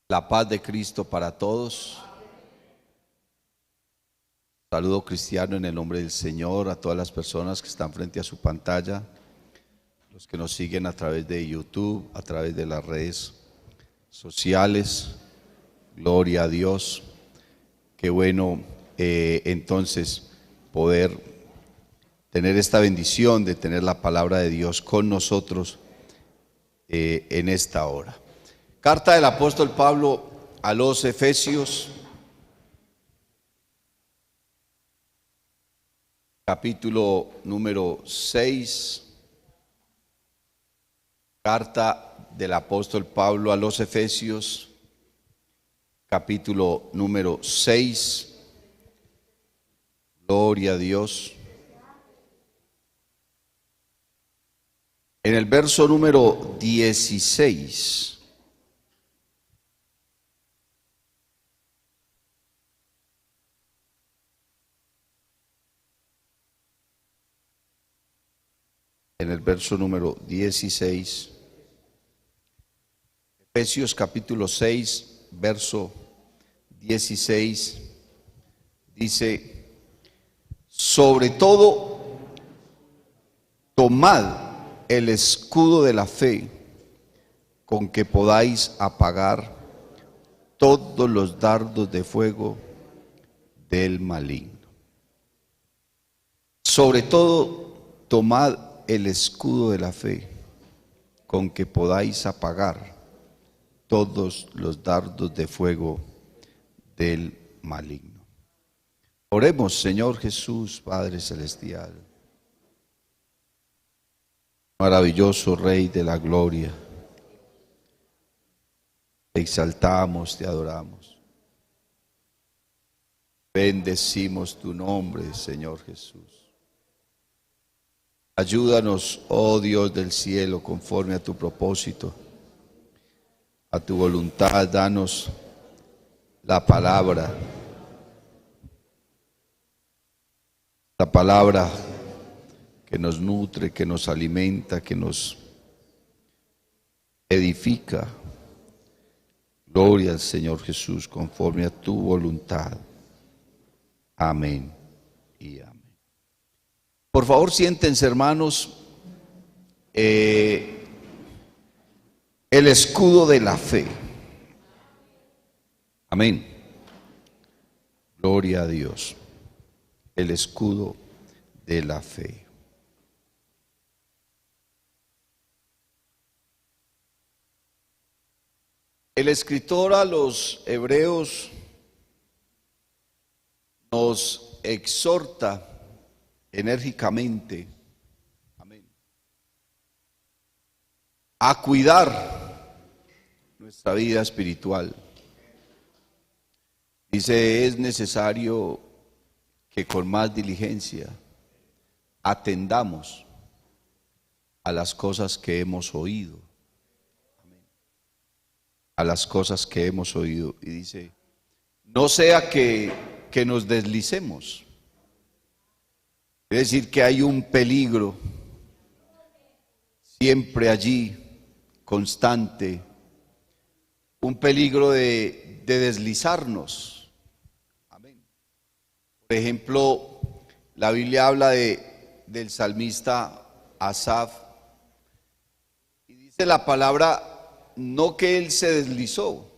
La paz de Cristo para todos. Saludo cristiano en el nombre del Señor a todas las personas que están frente a su pantalla, los que nos siguen a través de YouTube, a través de las redes sociales. Gloria a Dios. Qué bueno entonces poder tener esta bendición de tener la palabra de Dios con nosotros en esta hora. Carta del apóstol Pablo a los Efesios, capítulo número 6. Carta del apóstol Pablo a los Efesios, capítulo número 6. Gloria a Dios. En el verso número 16. En el verso número 16, Efesios capítulo 6, verso 16, dice: sobre todo, tomad el escudo de la fe, con que podáis apagar todos los dardos de fuego del maligno. Sobre todo, tomad el escudo de la fe, con que podáis apagar todos los dardos de fuego del maligno. Oremos. Señor Jesús, Padre Celestial, maravilloso Rey de la gloria, te exaltamos, te adoramos, bendecimos tu nombre, Señor Jesús. Ayúdanos, oh Dios del cielo, conforme a tu propósito, a tu voluntad. Danos la palabra que nos nutre, que nos alimenta, que nos edifica. Gloria al Señor Jesús, conforme a tu voluntad. Amén y amén. Por favor, siéntense, hermanos. El escudo de la fe. Amén. Gloria a Dios. El escudo de la fe. El escritor a los Hebreos nos exhorta enérgicamente, amén, a cuidar nuestra vida espiritual. Dice: es necesario que con más diligencia atendamos a las cosas que hemos oído, amén, a las cosas que hemos oído. Y dice: no sea que nos deslicemos. Es decir, que hay un peligro siempre allí, constante, un peligro de deslizarnos. Amén. Por ejemplo, la Biblia habla del salmista Asaf, y dice la palabra, no que él se deslizó,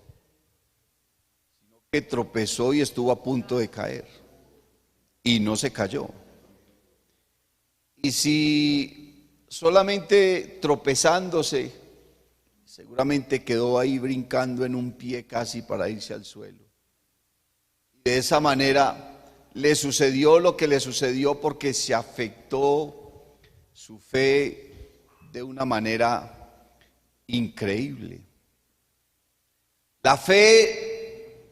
sino que tropezó y estuvo a punto de caer, y no se cayó. Y si solamente tropezándose, seguramente quedó ahí brincando en un pie casi para irse al suelo. De esa manera le sucedió lo que le sucedió, porque se afectó su fe de una manera increíble. La fe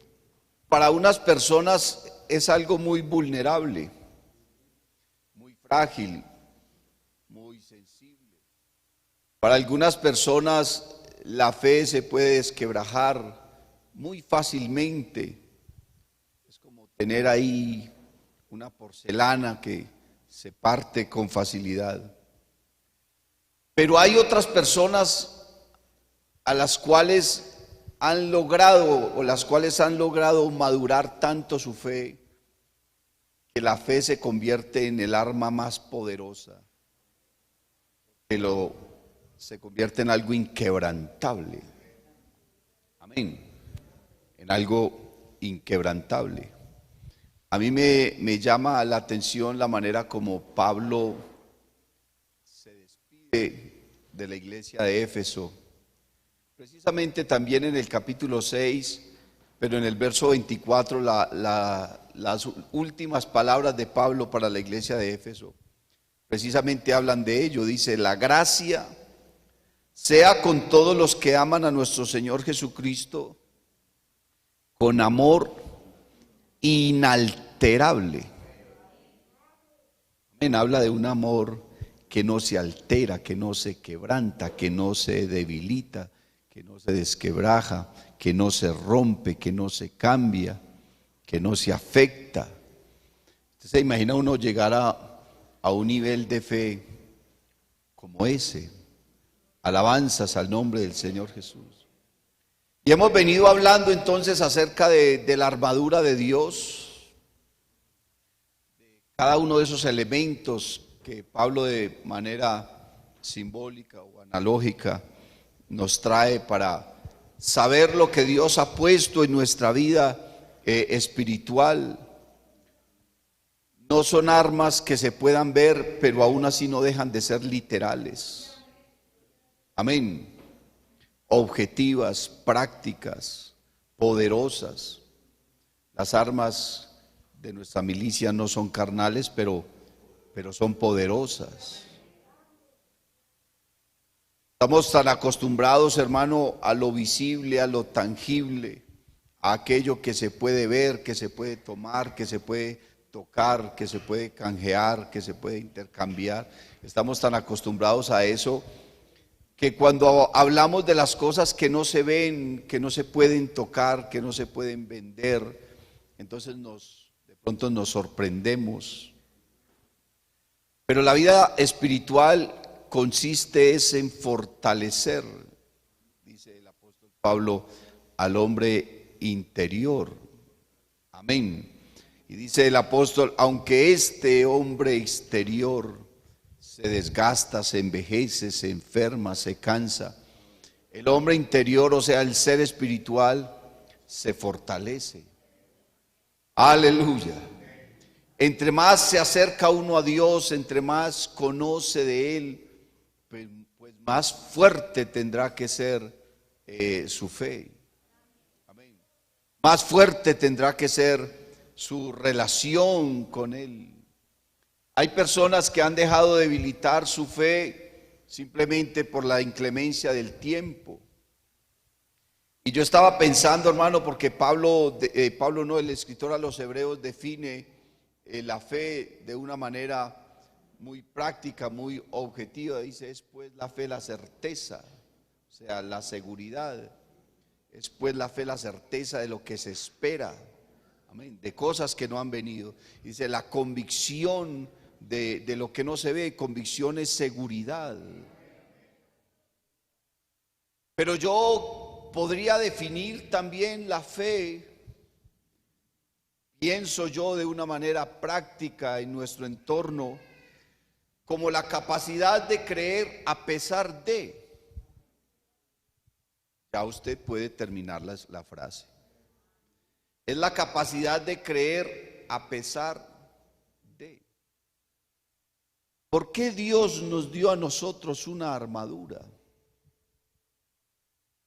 para unas personas es algo muy vulnerable, muy frágil, muy sensible. Para algunas personas la fe se puede desquebrajar muy fácilmente. Es como tener ahí una porcelana que se parte con facilidad. Pero hay otras personas a las cuales han logrado o las cuales han logrado madurar tanto su fe que la fe se convierte en el arma más poderosa, se convierte en algo inquebrantable. Amén. En algo inquebrantable. A mí me llama la atención la manera como Pablo se despide de la iglesia de Éfeso. Precisamente también en el capítulo 6, pero en el verso 24, las últimas palabras de Pablo para la iglesia de Éfeso, precisamente hablan de ello. Dice: la gracia sea con todos los que aman a nuestro Señor Jesucristo con amor inalterable. Amén. Habla de un amor que no se altera, que no se quebranta, que no se debilita, que no se desquebraja, que no se rompe, que no se cambia, que no se afecta. Usted se imagina uno llegar a un nivel de fe como ese. Alabanzas al nombre del Señor Jesús. Y hemos venido hablando entonces acerca de la armadura de Dios, de cada uno de esos elementos que Pablo de manera simbólica o analógica nos trae para saber lo que Dios ha puesto en nuestra vida espiritual. No son armas que se puedan ver, pero aún así no dejan de ser literales. Amén. Objetivas, prácticas, poderosas. Las armas de nuestra milicia no son carnales, pero son poderosas. Estamos tan acostumbrados, hermano, a lo visible, a lo tangible, a aquello que se puede ver, que se puede tomar, que se puede tocar, que se puede canjear, que se puede intercambiar. Estamos tan acostumbrados a eso que cuando hablamos de las cosas que no se ven, que no se pueden tocar, que no se pueden vender, entonces de pronto nos sorprendemos. Pero la vida espiritual consiste en fortalecer, dice el apóstol Pablo, al hombre interior. Amén. Y dice el apóstol: aunque este hombre exterior se desgasta, se envejece, se enferma, se cansa, el hombre interior, o sea, el ser espiritual, se fortalece. Aleluya. Entre más se acerca uno a Dios, entre más conoce de Él, pues más fuerte tendrá que ser su fe. Amén. Más fuerte tendrá que ser su relación con Él. Hay personas que han dejado debilitar su fe simplemente por la inclemencia del tiempo. Y yo estaba pensando, hermano, porque Pablo no, el escritor a los Hebreos define la fe de una manera muy práctica, muy objetiva. Dice: es pues la fe la certeza, o sea, la seguridad. Es pues la fe la certeza de lo que se espera. Amén. De cosas que no han venido. Dice: la convicción de lo que no se ve. Convicción es seguridad. Pero yo podría definir también la fe, pienso yo, de una manera práctica en nuestro entorno, como la capacidad de creer a pesar de. Ya usted puede terminar la frase. Es la capacidad de creer a pesar de. ¿Por qué Dios nos dio a nosotros una armadura?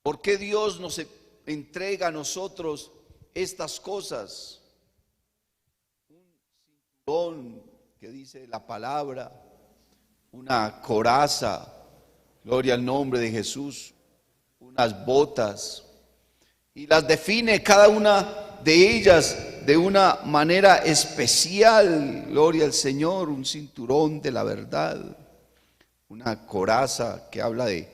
¿Por qué Dios nos entrega a nosotros estas cosas? Un cinturón que dice la palabra, una coraza, gloria al nombre de Jesús, unas botas, y las define cada una de ellas de una manera especial. Gloria al Señor. Un cinturón de la verdad, una coraza que habla de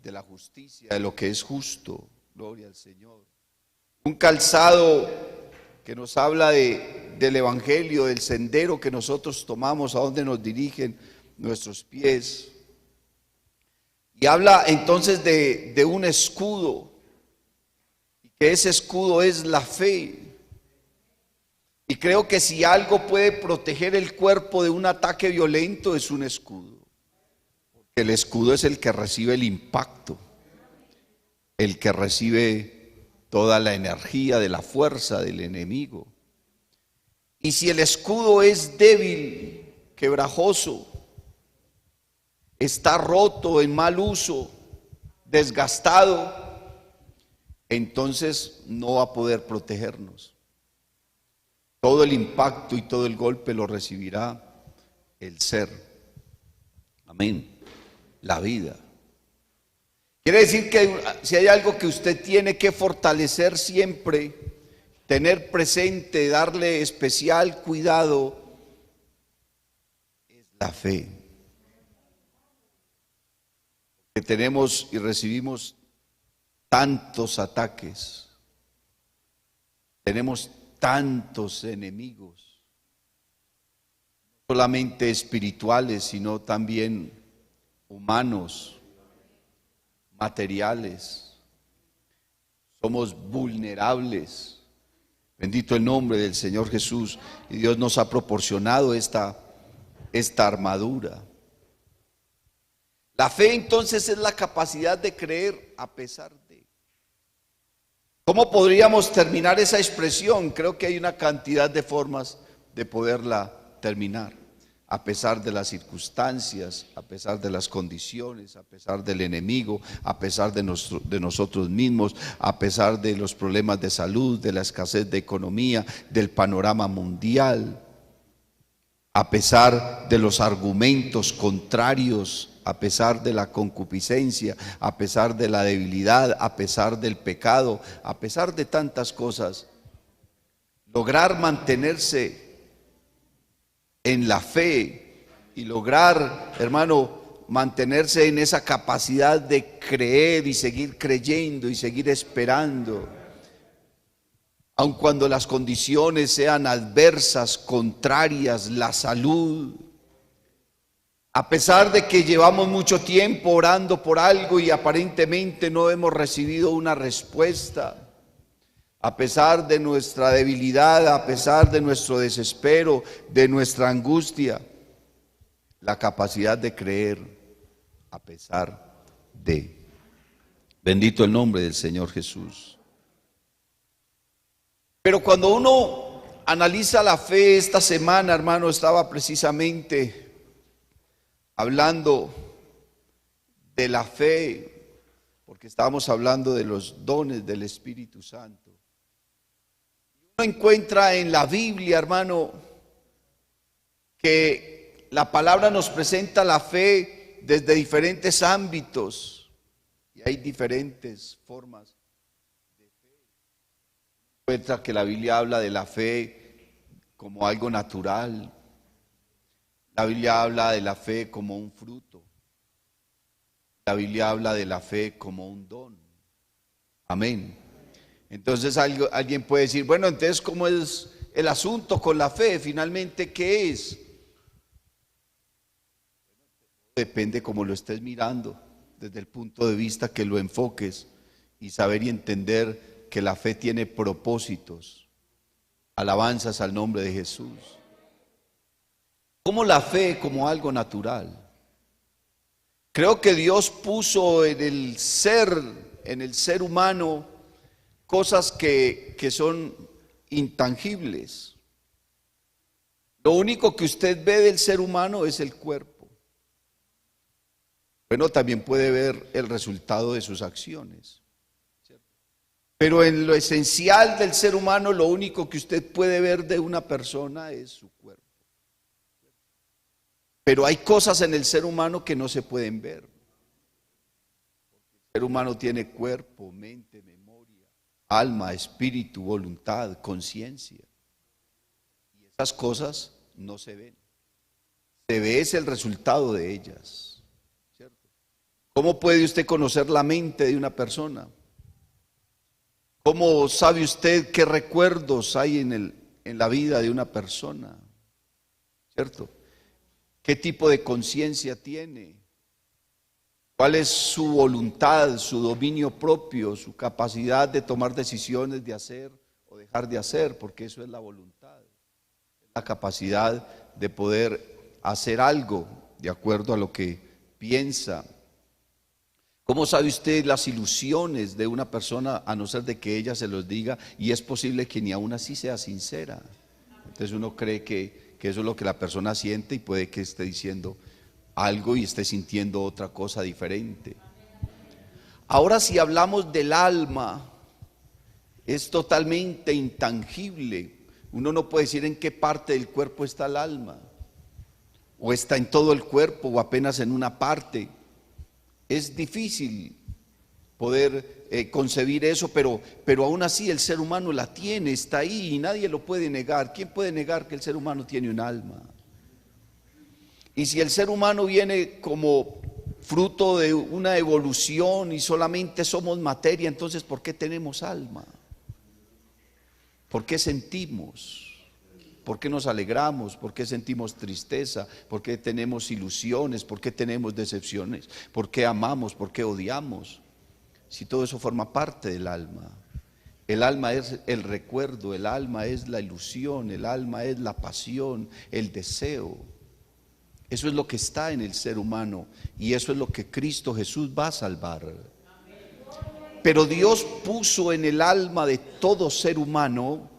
la justicia, de lo que es justo. Gloria al Señor. Un calzado que nos habla del evangelio, del sendero que nosotros tomamos, a donde nos dirigen nuestros pies. Y habla entonces de un escudo. que ese escudo es la fe. Y creo que si algo puede proteger el cuerpo de un ataque violento es un escudo. El escudo es el que recibe el impacto, el que recibe toda la energía de la fuerza del enemigo. Y si el escudo es débil, quebrajoso, está roto, en mal uso, desgastado, entonces no va a poder protegernos. Todo el impacto y todo el golpe lo recibirá el ser. Amén. La vida. Quiere decir que si hay algo que usted tiene que fortalecer siempre, tener presente, darle especial cuidado, es la fe. Que tenemos y recibimos tantos ataques, tenemos tantos enemigos, no solamente espirituales, sino también humanos, materiales. Somos vulnerables. Bendito el nombre del Señor Jesús. Y Dios nos ha proporcionado esta armadura. La fe entonces es la capacidad de creer a pesar de. ¿Cómo podríamos terminar esa expresión? Creo que hay una cantidad de formas de poderla terminar. A pesar de las circunstancias, a pesar de las condiciones, a pesar del enemigo, a pesar de nosotros mismos, a pesar de los problemas de salud, de la escasez de economía, del panorama mundial, a pesar de los argumentos contrarios, a pesar de la concupiscencia, a pesar de la debilidad, a pesar del pecado, a pesar de tantas cosas, lograr mantenerse en la fe y lograr, hermano, mantenerse en esa capacidad de creer y seguir creyendo y seguir esperando, aun cuando las condiciones sean adversas, contrarias, la salud. A pesar de que llevamos mucho tiempo orando por algo y aparentemente no hemos recibido una respuesta, a pesar de nuestra debilidad, a pesar de nuestro desespero, de nuestra angustia, la capacidad de creer a pesar de. Bendito el nombre del Señor Jesús. Pero cuando uno analiza la fe esta semana, hermano, estaba precisamente hablando de la fe, porque estábamos hablando de los dones del Espíritu Santo. Uno encuentra en la Biblia, hermano, que la palabra nos presenta la fe desde diferentes ámbitos y hay diferentes formas de fe. Encuentra que la Biblia habla de la fe como algo natural. La Biblia habla de la fe como un fruto. La Biblia habla de la fe como un don. Amén. Entonces alguien puede decir, bueno, entonces ¿cómo es el asunto con la fe? Finalmente, ¿qué es? Depende cómo lo estés mirando, desde el punto de vista que lo enfoques y saber y entender que la fe tiene propósitos. Alabanzas al nombre de Jesús. Como la fe como algo natural. Creo que Dios puso en el ser humano, cosas que son intangibles. Lo único que usted ve del ser humano es el cuerpo. Bueno, también puede ver el resultado de sus acciones, ¿cierto? Pero en lo esencial del ser humano, lo único que usted puede ver de una persona es su cuerpo. Pero hay cosas en el ser humano que no se pueden ver. El ser humano tiene cuerpo, mente, memoria, alma, espíritu, voluntad, conciencia. Y esas cosas no se ven. Se ve es el resultado de ellas, ¿cierto? ¿Cómo puede usted conocer la mente de una persona? ¿Cómo sabe usted qué recuerdos hay en la vida de una persona? ¿Cierto? ¿Qué tipo de conciencia tiene? ¿Cuál es su voluntad, su dominio propio, su capacidad de tomar decisiones de hacer o dejar de hacer? Porque eso es la voluntad, la capacidad de poder hacer algo de acuerdo a lo que piensa. ¿Cómo sabe usted las ilusiones de una persona a no ser de que ella se los diga? Y es posible que ni aún así sea sincera. Entonces uno cree que eso es lo que la persona siente y puede que esté diciendo algo y esté sintiendo otra cosa diferente. Ahora, si hablamos del alma, es totalmente intangible. Uno no puede decir en qué parte del cuerpo está el alma, o está en todo el cuerpo o apenas en una parte. Es difícil poder concebir eso, pero aún así el ser humano la tiene, está ahí y nadie lo puede negar. ¿Quién puede negar que el ser humano tiene un alma? Y si el ser humano viene como fruto de una evolución y solamente somos materia, entonces ¿por qué tenemos alma? ¿Por qué sentimos? ¿Por qué nos alegramos? ¿Por qué sentimos tristeza? ¿Por qué tenemos ilusiones? ¿Por qué tenemos decepciones? ¿Por qué amamos? ¿Por qué odiamos? Si todo eso forma parte del alma. El alma es el recuerdo, el alma es la ilusión, el alma es la pasión, el deseo. Eso es lo que está en el ser humano y eso es lo que Cristo Jesús va a salvar. Pero Dios puso en el alma de todo ser humano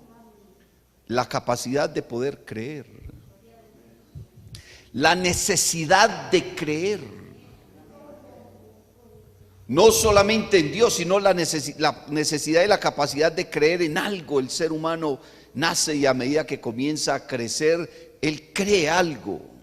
la capacidad de poder creer, la necesidad de creer, no solamente en Dios, sino la necesidad y la capacidad de creer en algo. El ser humano nace y a medida que comienza a crecer, él cree algo.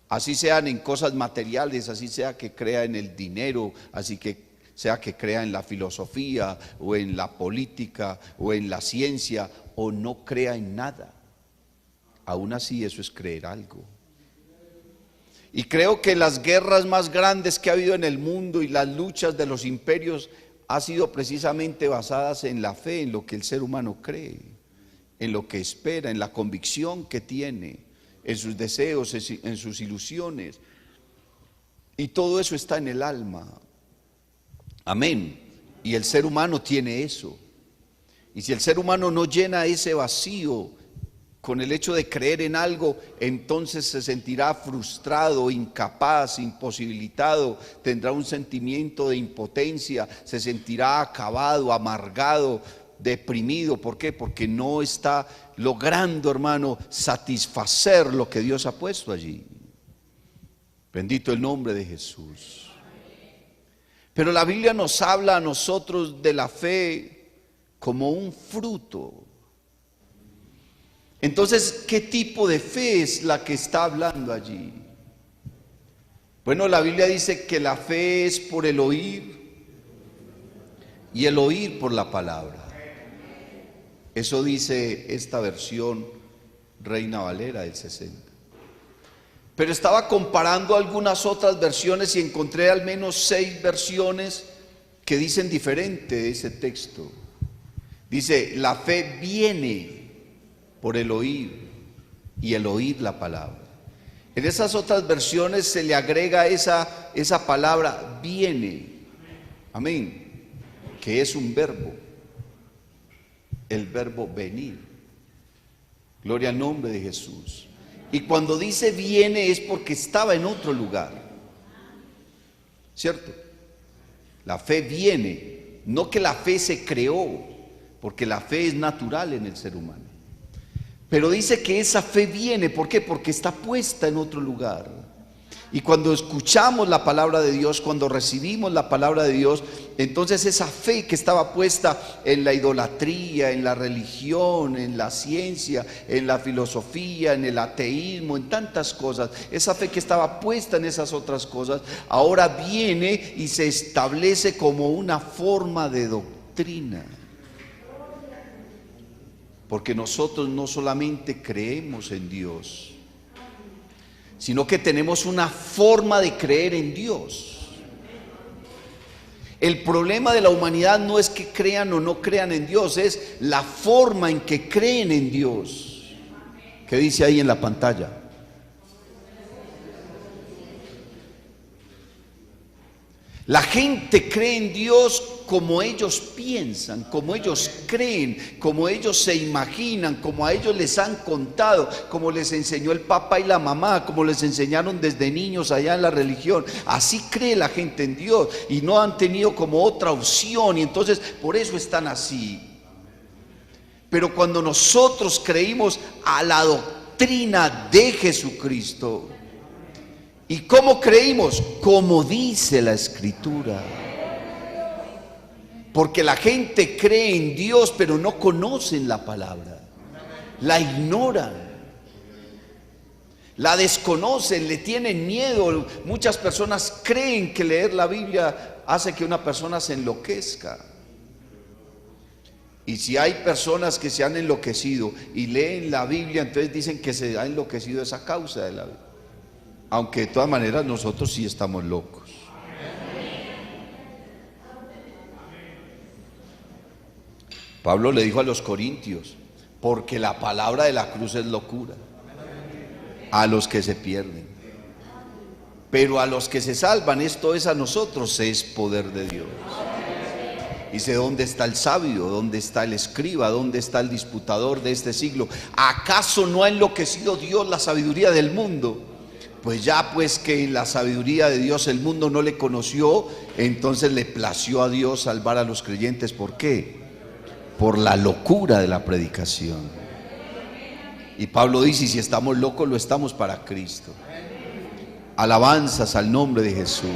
Así sean en cosas materiales, así sea que crea en el dinero, así que sea que crea en la filosofía o en la política o en la ciencia o no crea en nada. Aún así eso es creer algo. Y creo que las guerras más grandes que ha habido en el mundo y las luchas de los imperios han sido precisamente basadas en la fe, en lo que el ser humano cree, en lo que espera, en la convicción que tiene, en sus deseos, en sus ilusiones. Y todo eso está en el alma. Amén. Y el ser humano tiene eso. Y si el ser humano no llena ese vacío con el hecho de creer en algo, entonces se sentirá frustrado, incapaz, imposibilitado, tendrá un sentimiento de impotencia, se sentirá acabado, amargado, deprimido. ¿Por qué? Porque no está logrando, hermano, satisfacer lo que Dios ha puesto allí. Bendito el nombre de Jesús. Pero la Biblia nos habla a nosotros de la fe como un fruto. Entonces, ¿qué tipo de fe es la que está hablando allí? Bueno, la Biblia dice que la fe es por el oír y el oír por la palabra. Eso dice esta versión Reina Valera del 60. Pero estaba comparando algunas otras versiones y encontré al menos 6 versiones que dicen diferente de ese texto. Dice, la fe viene por el oír y el oír la palabra. En esas otras versiones se le agrega esa palabra viene, amén, que es un verbo, el verbo venir. Gloria al nombre de Jesús. Y cuando dice viene es porque estaba en otro lugar, ¿cierto? La fe viene, no que la fe se creó, porque la fe es natural en el ser humano. Pero dice que esa fe viene, ¿por qué? Porque está puesta en otro lugar. Y cuando escuchamos la palabra de Dios, cuando recibimos la palabra de Dios, entonces esa fe que estaba puesta en la idolatría, en la religión, en la ciencia, en la filosofía, en el ateísmo, en tantas cosas, esa fe que estaba puesta en esas otras cosas, ahora viene y se establece como una forma de doctrina. Porque nosotros no solamente creemos en Dios, sino que tenemos una forma de creer en Dios. El problema de la humanidad no es que crean o no crean en Dios, es la forma en que creen en Dios. ¿Qué dice ahí en la pantalla? La gente cree en Dios como ellos piensan, como ellos creen, como ellos se imaginan, como a ellos les han contado, como les enseñó el papá y la mamá, como les enseñaron desde niños allá en la religión. Así cree la gente en Dios y no han tenido como otra opción, y entonces por eso están así. Pero cuando nosotros creímos a la doctrina de Jesucristo, ¿y cómo creímos? Como dice la Escritura. Porque la gente cree en Dios, pero no conocen la palabra. La ignoran. La desconocen, le tienen miedo. Muchas personas creen que leer la Biblia hace que una persona se enloquezca. Y si hay personas que se han enloquecido y leen la Biblia, entonces dicen que se ha enloquecido esa causa de la Biblia. Aunque de todas maneras nosotros sí estamos locos. Pablo le dijo a los corintios, porque la palabra de la cruz es locura a los que se pierden, pero a los que se salvan, esto es a nosotros, es poder de Dios. Dice, ¿dónde está el sabio? ¿Dónde está el escriba? ¿Dónde está el disputador de este siglo? ¿Acaso no ha enloquecido Dios la sabiduría del mundo? Pues ya pues que en la sabiduría de Dios el mundo no le conoció, entonces le plació a Dios salvar a los creyentes. ¿Por qué? Por la locura de la predicación. Y Pablo dice, si estamos locos, lo estamos para Cristo. Alabanzas al nombre de Jesús.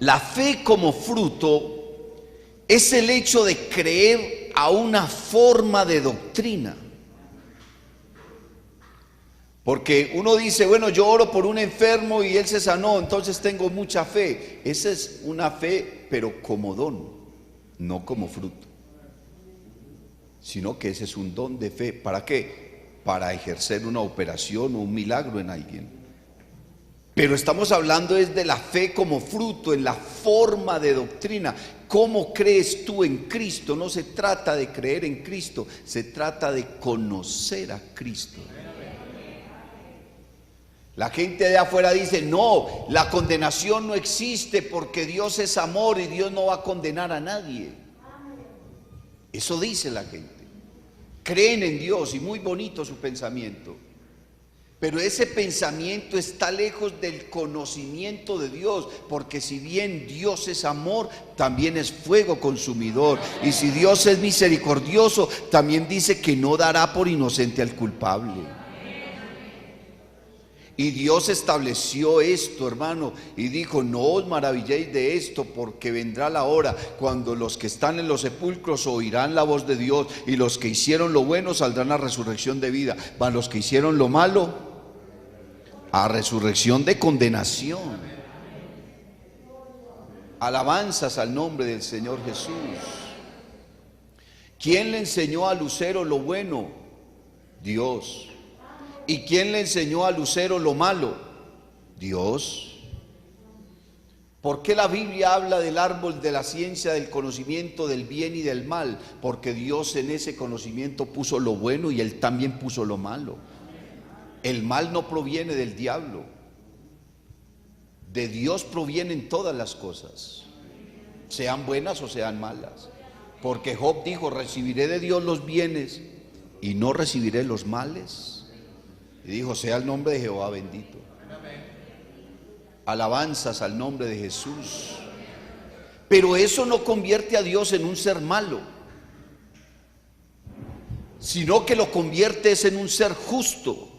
La fe como fruto es el hecho de creer a una forma de doctrina. Porque uno dice, bueno, yo oro por un enfermo y él se sanó, entonces tengo mucha fe. Esa es una fe, pero como don, no como fruto. Sino que ese es un don de fe. ¿Para qué? Para ejercer una operación o un milagro en alguien. Pero estamos hablando es de la fe como fruto, en la forma de doctrina. ¿Cómo crees tú en Cristo? No se trata de creer en Cristo, se trata de conocer a Cristo. La gente de afuera dice, no, la condenación no existe porque Dios es amor y Dios no va a condenar a nadie. Eso dice la gente. Creen en Dios y muy bonito su pensamiento. Pero ese pensamiento está lejos del conocimiento de Dios, porque si bien Dios es amor, también es fuego consumidor. Y si Dios es misericordioso, también dice que no dará por inocente al culpable. Y Dios estableció esto, hermano, y dijo, no os maravilléis de esto, porque vendrá la hora cuando los que están en los sepulcros oirán la voz de Dios, y los que hicieron lo bueno saldrán a resurrección de vida, mas los que hicieron lo malo a resurrección de condenación. Alabanzas al nombre del Señor Jesús. ¿Quién le enseñó a Lucero lo bueno? Dios. ¿Y quién le enseñó a Lucero lo malo? Dios. ¿Por qué la Biblia habla del árbol de la ciencia, del conocimiento del bien y del mal? Porque Dios en ese conocimiento puso lo bueno y Él también puso lo malo. El mal no proviene del diablo. De Dios provienen todas las cosas, sean buenas o sean malas. Porque Job dijo, recibiré de Dios los bienes y no recibiré los males. Y dijo, sea el nombre de Jehová bendito. Alabanzas al nombre de Jesús. Pero eso no convierte a Dios en un ser malo, sino que lo convierte en un ser justo.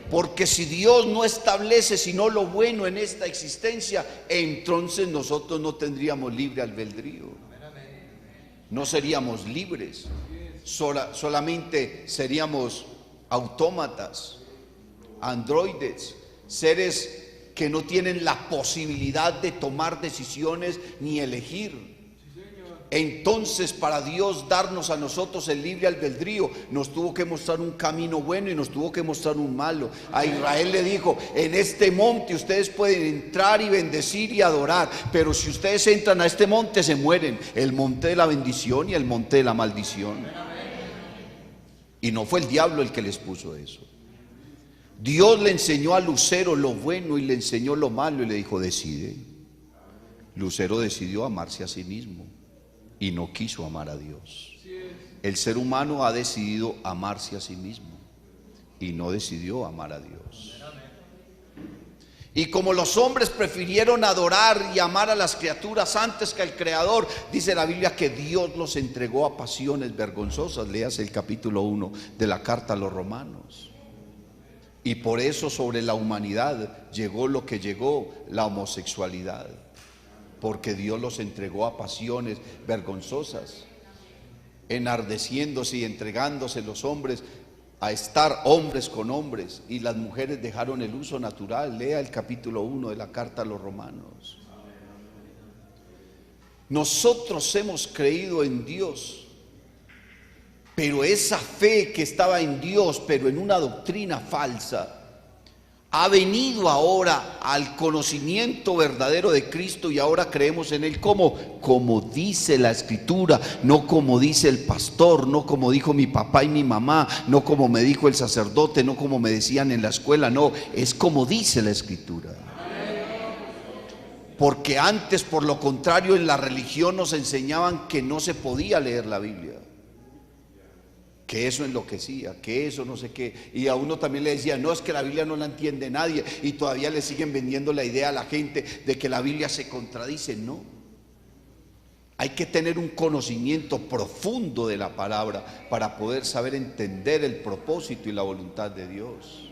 Porque si Dios no establece sino lo bueno en esta existencia, entonces nosotros no tendríamos libre albedrío. No seríamos libres, solamente seríamos autómatas, androides, seres que no tienen la posibilidad de tomar decisiones ni elegir. Entonces, para Dios darnos a nosotros el libre albedrío, nos tuvo que mostrar un camino bueno y nos tuvo que mostrar un malo. A Israel le dijo, en este monte ustedes pueden entrar y bendecir y adorar, pero si ustedes entran a este monte se mueren, el monte de la bendición y el monte de la maldición. Y no fue el diablo el que les puso eso. Dios le enseñó a Lucero lo bueno y le enseñó lo malo y le dijo, decide. Lucero decidió amarse a sí mismo y no quiso amar a Dios. El ser humano ha decidido amarse a sí mismo y no decidió amar a Dios. Y como los hombres prefirieron adorar y amar a las criaturas antes que al Creador, dice la Biblia que Dios los entregó a pasiones vergonzosas. Léase el capítulo 1 de la carta a los Romanos. Y por eso sobre la humanidad llegó lo que llegó, la homosexualidad, porque Dios los entregó a pasiones vergonzosas, enardeciéndose y entregándose los hombres a estar hombres con hombres, y las mujeres dejaron el uso natural. Lea el capítulo 1 de la carta a los Romanos. Nosotros hemos creído en Dios, pero esa fe que estaba en Dios, pero en una doctrina falsa, ha venido ahora al conocimiento verdadero de Cristo, y ahora creemos en Él como dice la Escritura, no como dice el pastor, no como dijo mi papá y mi mamá, no como me dijo el sacerdote, no como me decían en la escuela, no, es como dice la Escritura. Porque antes, por lo contrario, en la religión nos enseñaban que no se podía leer la Biblia, que eso enloquecía, que eso no sé qué, y a uno también le decía, no, es que la Biblia no la entiende nadie, y todavía le siguen vendiendo la idea a la gente de que la Biblia se contradice. No, hay que tener un conocimiento profundo de la palabra para poder saber entender el propósito y la voluntad de Dios.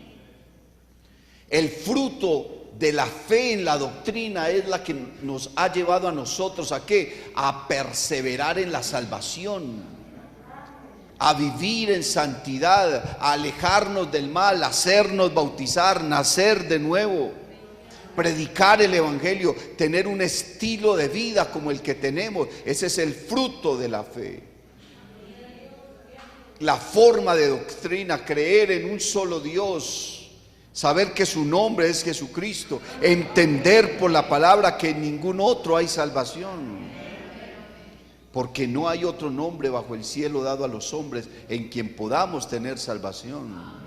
El fruto de la fe en la doctrina es la que nos ha llevado a nosotros ¿a qué? A perseverar en la salvación, a vivir en santidad, a alejarnos del mal, a hacernos bautizar, nacer de nuevo, predicar el evangelio, tener un estilo de vida como el que tenemos. Ese es el fruto de la fe. La forma de doctrina, creer en un solo Dios, saber que su nombre es Jesucristo, entender por la palabra que en ningún otro hay salvación, porque no hay otro nombre bajo el cielo dado a los hombres en quien podamos tener salvación.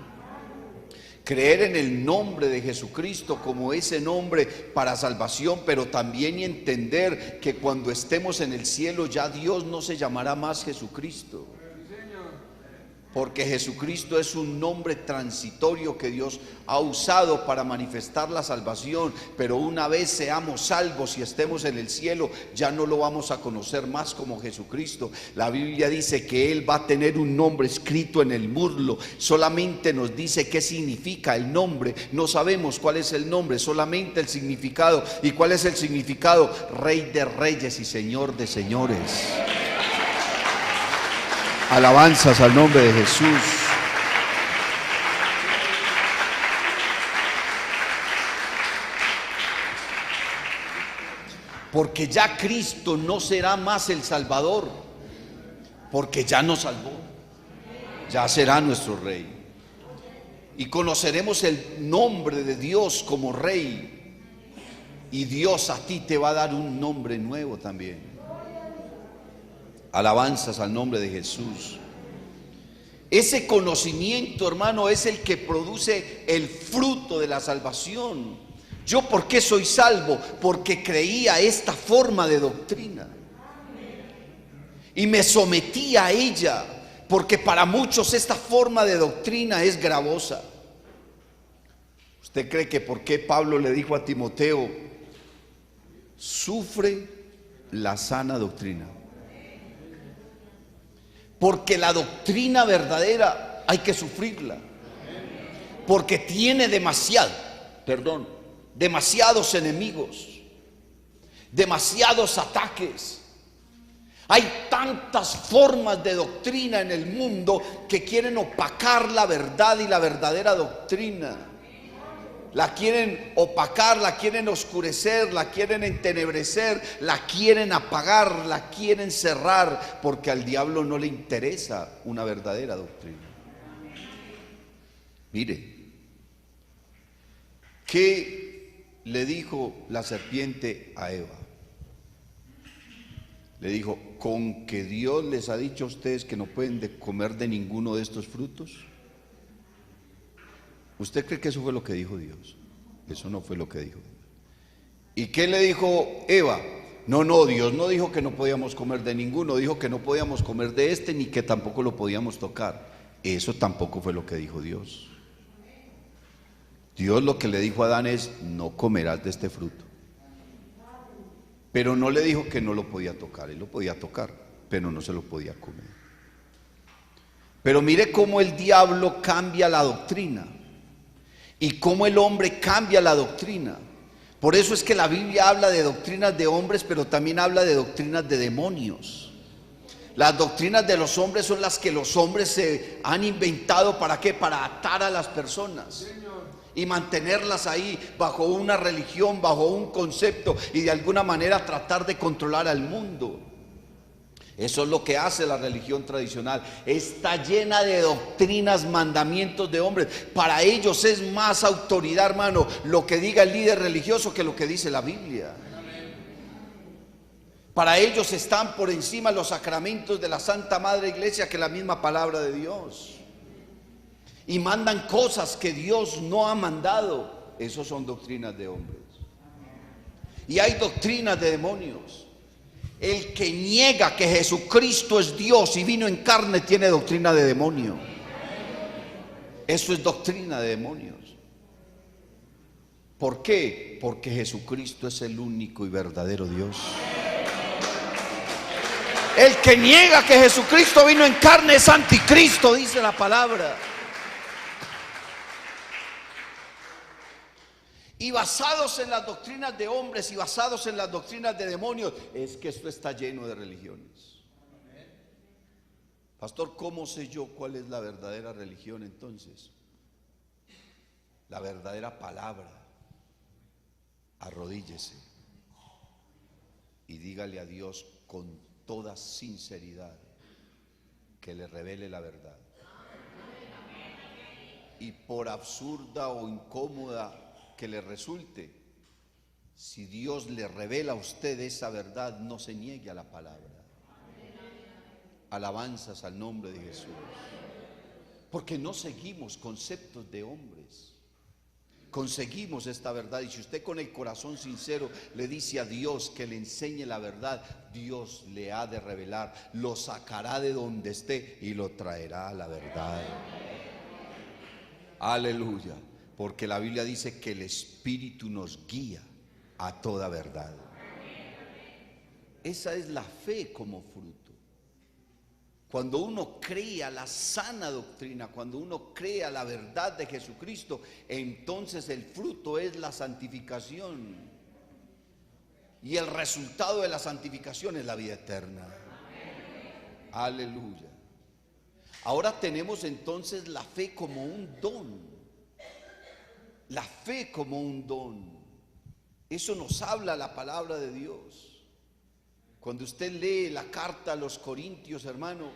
Creer en el nombre de Jesucristo como ese nombre para salvación, pero también entender que cuando estemos en el cielo ya Dios no se llamará más Jesucristo, porque Jesucristo es un nombre transitorio que Dios ha usado para manifestar la salvación, pero una vez seamos salvos y estemos en el cielo, ya no lo vamos a conocer más como Jesucristo. La Biblia dice que Él va a tener un nombre escrito en el muslo, solamente nos dice qué significa el nombre, no sabemos cuál es el nombre, solamente el significado. ¿Y cuál es el significado? Rey de reyes y Señor de señores. Alabanzas al nombre de Jesús. Porque ya Cristo no será más el Salvador, porque ya nos salvó, ya será nuestro Rey. Y conoceremos el nombre de Dios como Rey, y Dios a ti te va a dar un nombre nuevo también. Alabanzas al nombre de Jesús. Ese conocimiento, hermano, es el que produce el fruto de la salvación. ¿Yo por qué soy salvo? Porque creía esta forma de doctrina y me sometí a ella, porque para muchos esta forma de doctrina es gravosa. ¿Usted cree que por qué Pablo le dijo a Timoteo, sufre la sana doctrina? Porque la doctrina verdadera hay que sufrirla, porque tiene demasiados enemigos, demasiados ataques. Hay tantas formas de doctrina en el mundo que quieren opacar la verdad y la verdadera doctrina. La quieren opacar, la quieren oscurecer, la quieren entenebrecer, la quieren apagar, la quieren cerrar, porque al diablo no le interesa una verdadera doctrina. Mire, ¿qué le dijo la serpiente a Eva? Le dijo, ¿con que Dios les ha dicho a ustedes que no pueden comer de ninguno de estos frutos? ¿Usted cree que eso fue lo que dijo Dios? Eso no fue lo que dijo Dios. ¿Y qué le dijo Eva? No, Dios no dijo que no podíamos comer de ninguno, dijo que no podíamos comer de este ni que tampoco lo podíamos tocar. Eso tampoco fue lo que dijo Dios. Dios lo que le dijo a Adán es: no comerás de este fruto. Pero no le dijo que no lo podía tocar, él lo podía tocar, pero no se lo podía comer. Pero mire cómo el diablo cambia la doctrina y cómo el hombre cambia la doctrina. Por eso es que la Biblia habla de doctrinas de hombres, pero también habla de doctrinas de demonios. Las doctrinas de los hombres son las que los hombres se han inventado. ¿Para qué? Para atar a las personas y mantenerlas ahí bajo una religión, bajo un concepto, y de alguna manera tratar de controlar al mundo. Eso es lo que hace la religión tradicional. Está llena de doctrinas, mandamientos de hombres. Para ellos es más autoridad, hermano, lo que diga el líder religioso que lo que dice la Biblia. Para ellos están por encima los sacramentos de la Santa Madre Iglesia que la misma palabra de Dios. Y mandan cosas que Dios no ha mandado. Esos son doctrinas de hombres. Y hay doctrinas de demonios. El que niega que Jesucristo es Dios y vino en carne tiene doctrina de demonio. Eso es doctrina de demonios. ¿Por qué? Porque Jesucristo es el único y verdadero Dios. El que niega que Jesucristo vino en carne es anticristo, dice la palabra. Y basados en las doctrinas de hombres y basados en las doctrinas de demonios, es que esto está lleno de religiones. Pastor, ¿cómo sé yo cuál es la verdadera religión entonces? La verdadera palabra. Arrodíllese y dígale a Dios con toda sinceridad que le revele la verdad. Y por absurda o incómoda que le resulte, si Dios le revela a usted esa verdad, no se niegue a la palabra. Alabanzas al nombre de Jesús. Porque no seguimos conceptos de hombres, conseguimos esta verdad. Y si usted con el corazón sincero le dice a Dios que le enseñe la verdad, Dios le ha de revelar, lo sacará de donde esté y lo traerá a la verdad. Aleluya. Porque la Biblia dice que el Espíritu nos guía a toda verdad. Esa es la fe como fruto. Cuando uno crea la sana doctrina, cuando uno crea la verdad de Jesucristo, entonces el fruto es la santificación. Y el resultado de la santificación es la vida eterna. Aleluya. Ahora tenemos entonces la fe como un don. La fe como un don. Eso nos habla la palabra de Dios. Cuando usted lee la carta a los Corintios, hermano,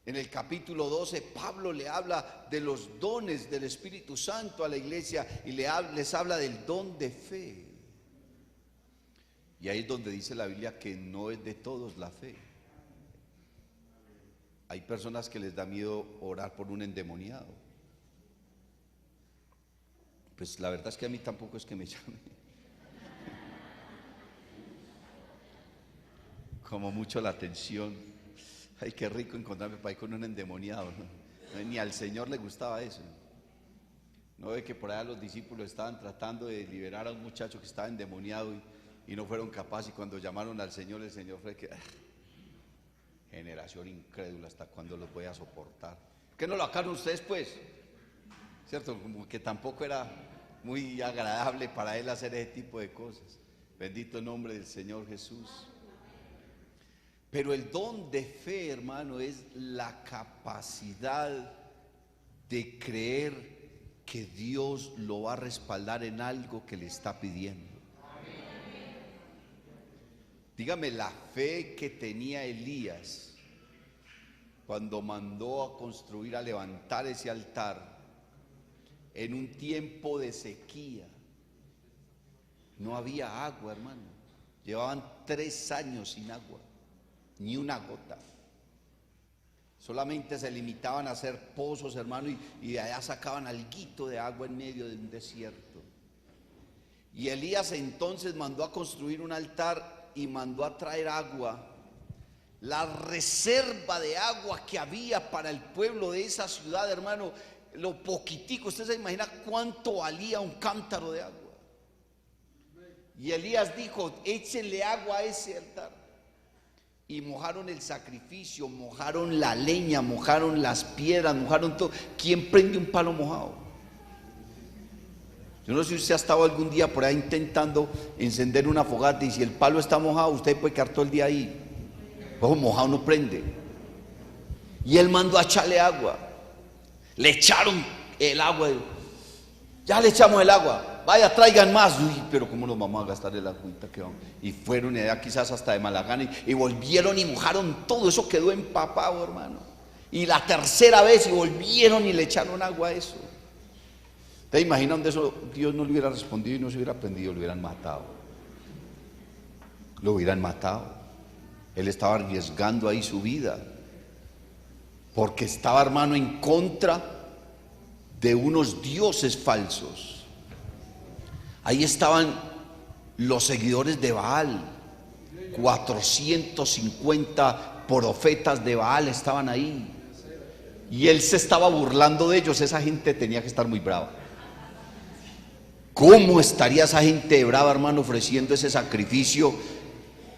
en el capítulo 12, Pablo le habla de los dones del Espíritu Santo a la iglesia y les habla del don de fe. Y ahí es donde dice la Biblia que no es de todos la fe. Hay personas que les da miedo orar por un endemoniado. Pues la verdad es que a mí tampoco es que me llame. Como mucho la atención. Ay, qué rico encontrarme por ahí con un endemoniado, ¿no? Ni al Señor le gustaba eso. No ve que por allá los discípulos estaban tratando de liberar a un muchacho que estaba endemoniado y no fueron capaces. Y cuando llamaron al Señor, el Señor fue que generación incrédula, ¿hasta cuándo los voy a soportar? ¿Por qué no lo sacaron ustedes pues? ¿Cierto? Como que tampoco era muy agradable para él hacer ese tipo de cosas. Bendito el nombre del Señor Jesús. Pero el don de fe, hermano, es la capacidad de creer que Dios lo va a respaldar en algo que le está pidiendo. Dígame, la fe que tenía Elías cuando mandó a construir, a levantar ese altar en un tiempo de sequía. No había agua, hermano. Llevaban 3 años sin agua, ni una gota. Solamente se limitaban a hacer pozos, hermano, y de allá sacaban alguito de agua en medio de un desierto. Y Elías entonces mandó a construir un altar y mandó a traer agua. La reserva de agua que había para el pueblo de esa ciudad, hermano, lo poquitico, usted se imagina cuánto valía un cántaro de agua. Y Elías dijo: échenle agua a ese altar. Y mojaron el sacrificio, mojaron la leña, mojaron las piedras, mojaron todo. ¿Quién prende un palo mojado? Yo no sé si usted ha estado algún día por ahí intentando encender una fogata, y si el palo está mojado, usted puede quedar todo el día ahí. Ojo, mojado no prende. Y él mandó a echarle agua. Le echaron el agua. Ya le echamos el agua. Vaya, traigan más. Uy, pero ¿cómo nos vamos a gastar el agüita que vamos? Y fueron allá quizás hasta de Malagana y volvieron y mojaron todo. Eso quedó empapado, hermano. Y la tercera vez y volvieron y le echaron agua a eso. ¿Te imaginan de eso? Dios no le hubiera respondido y no se hubiera prendido, lo hubieran matado. Lo hubieran matado. Él estaba arriesgando ahí su vida, porque estaba, hermano, en contra de unos dioses falsos. Ahí estaban los seguidores de Baal. 450 profetas de Baal estaban ahí. Y él se estaba burlando de ellos. Esa gente tenía que estar muy brava. ¿Cómo estaría esa gente brava, hermano, ofreciendo ese sacrificio